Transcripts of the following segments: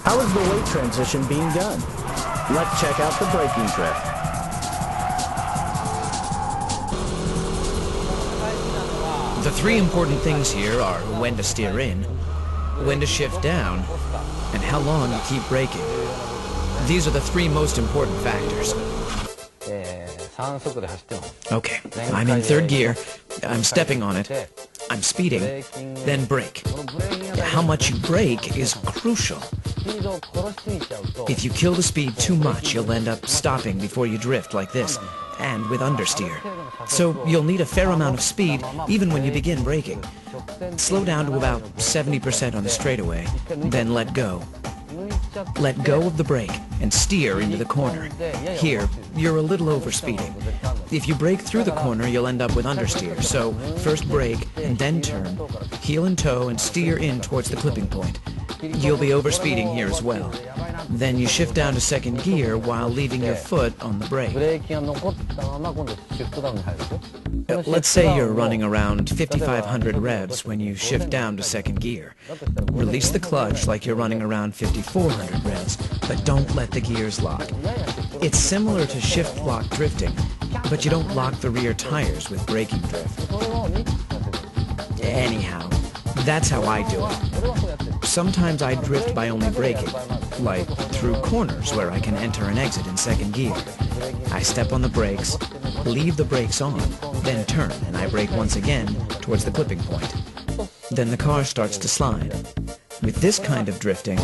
How is the weight transition being done? Let's check out the braking drift. The three important things here are when to steer in, when to shift down, and how long you keep braking. These are the three most important factors. Okay, I'm in third gear, I'm stepping on it, I'm speeding, then brake. How much you brake is crucial. If you kill the speed too much, you'll end up stopping before you drift like this, and with understeer. So you'll need a fair amount of speed even when you begin braking. Slow down to about 70% on the straightaway, then let go. Let go of the brake and steer into the corner. Here, you're a little overspeeding. If you brake through the corner, you'll end up with understeer, so first brake and then turn, heel and toe and steer in towards the clipping point. You'll be overspeeding here as well. Then you shift down to second gear while leaving your foot on the brake. Let's say you're running around 5,500 revs when you shift down to second gear. Release the clutch like you're running around 5,400 revs, but don't let the gears lock. It's similar to shift lock drifting, but you don't lock the rear tires with braking drift. Anyhow, that's how I do it. Sometimes I drift by only braking, like through corners where I can enter and exit in second gear. I step on the brakes, leave the brakes on, then turn, and I brake once again towards the clipping point. Then the car starts to slide. With this kind of drifting,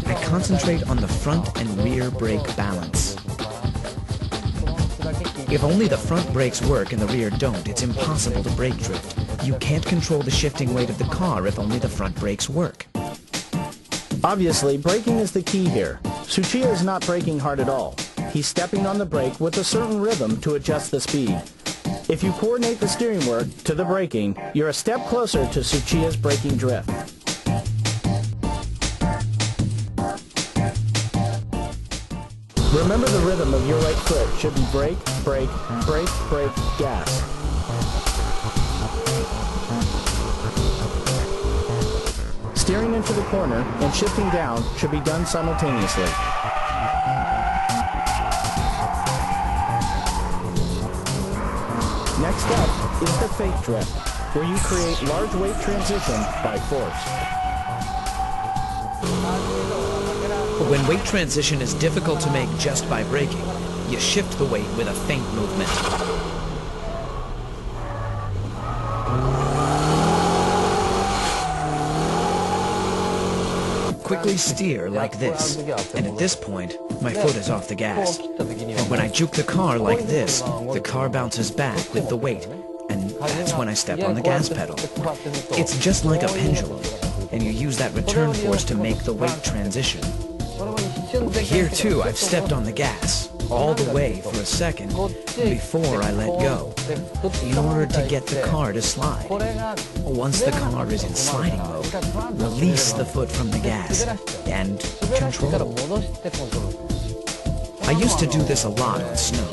I concentrate on the front and rear brake balance. If only the front brakes work and the rear don't, it's impossible to brake drift. You can't control the shifting weight of the car if only the front brakes work. Obviously, braking is the key here. Tsuchiya is not braking hard at all. He's stepping on the brake with a certain rhythm to adjust the speed. If you coordinate the steering work to the braking, you're a step closer to Tsuchiya's braking drift. Remember, the rhythm of your right foot should be brake, brake, brake, brake, gas. Steering into the corner and shifting down should be done simultaneously. Next up is the fake drift, where you create large weight transition by force. When weight transition is difficult to make just by braking, you shift the weight with a feint movement. Quickly steer like this, and at this point, my foot is off the gas. And when I juke the car like this, the car bounces back with the weight, and that's when I step on the gas pedal. It's just like a pendulum, and you use that return force to make the weight transition. Here too, I've stepped on the gas, all the way for a second, before I let go, in order to get the car to slide. Once the car is in sliding mode, release the foot from the gas, and control. I used to do this a lot on snow.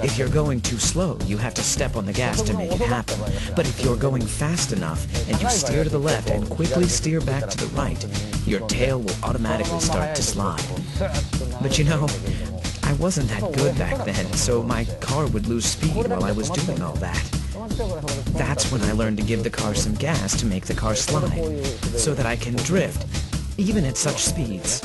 If you're going too slow, you have to step on the gas to make it happen. But if you're going fast enough, and you steer to the left and quickly steer back to the right, your tail will automatically start to slide. But you know, I wasn't that good back then, so my car would lose speed while I was doing all that. That's when I learned to give the car some gas to make the car slide, so that I can drift, even at such speeds.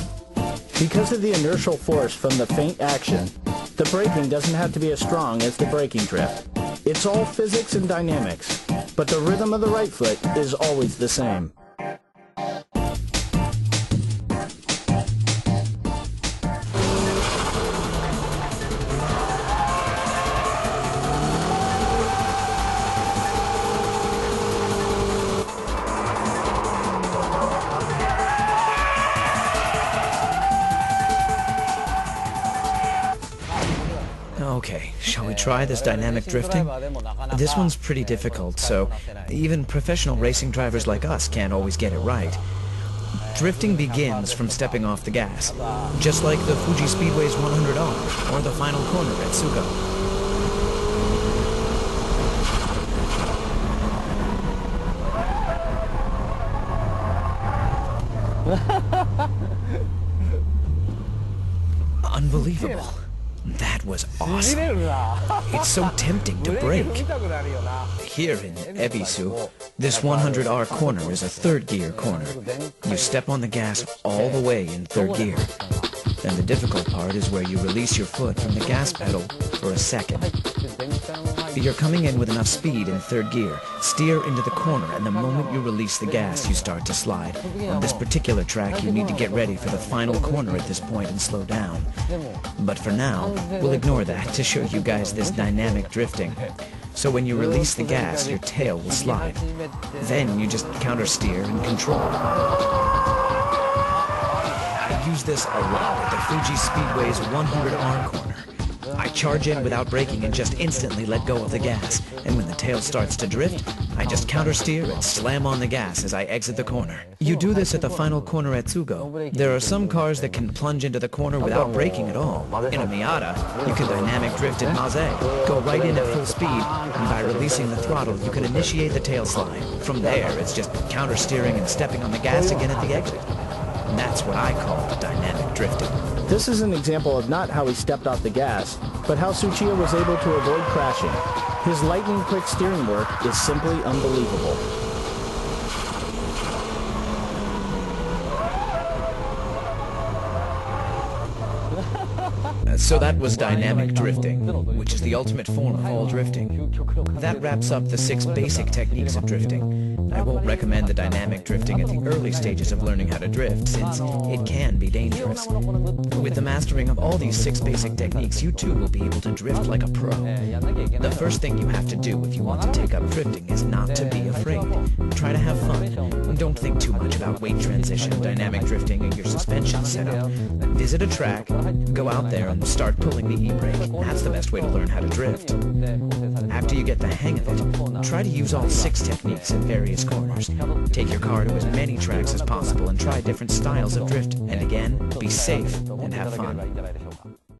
Because of the inertial force from the feint action, the braking doesn't have to be as strong as the braking drift. It's all physics and dynamics, but the rhythm of the right foot is always the same. Okay, shall we try this dynamic drifting? This one's pretty difficult, so even professional racing drivers like us can't always get it right. Drifting begins from stepping off the gas, just like the Fuji Speedway's 100R or the final corner at Sugo. Unbelievable. That was awesome. It's so tempting to brake. Here in Ebisu, this 100R corner is a third gear corner. You step on the gas all the way in third gear. Then the difficult part is where you release your foot from the gas pedal for a second. You're coming in with enough speed in third gear. Steer into the corner, and the moment you release the gas, you start to slide. On this particular track, you need to get ready for the final corner at this point and slow down. But for now, we'll ignore that to show you guys this dynamic drifting. So when you release the gas, your tail will slide. Then you just counter-steer and control. I use this a lot at the Fuji Speedway's 100R corner. I charge in without braking and just instantly let go of the gas. And when the tail starts to drift, I just counter-steer and slam on the gas as I exit the corner. You do this at the final corner at Tsugo. There are some cars that can plunge into the corner without braking at all. In a Miata, you can dynamic drift in Maze, go right in at full speed, and by releasing the throttle, you can initiate the tail slide. From there, it's just counter-steering and stepping on the gas again at the exit. And that's what I call dynamic drifting. This is an example of not how he stepped off the gas, but how Tsuchiya was able to avoid crashing. His lightning-quick steering work is simply unbelievable. So that was dynamic drifting, which is the ultimate form of all drifting. That wraps up the 6 basic techniques of drifting. I won't recommend the dynamic drifting at the early stages of learning how to drift, since it can be dangerous. With the mastering of all these 6 basic techniques, you too will be able to drift like a pro. The first thing you have to do if you want to take up drifting is not to be afraid. Try to have fun. Don't think too much about weight transition, dynamic drifting, and your suspension setup. Visit a track, go out there and start pulling the e-brake. That's the best way to learn how to drift. After you get the hang of it, try to use all 6 techniques in various corners. Take your car to as many tracks as possible and try different styles of drift. And again, be safe and have fun.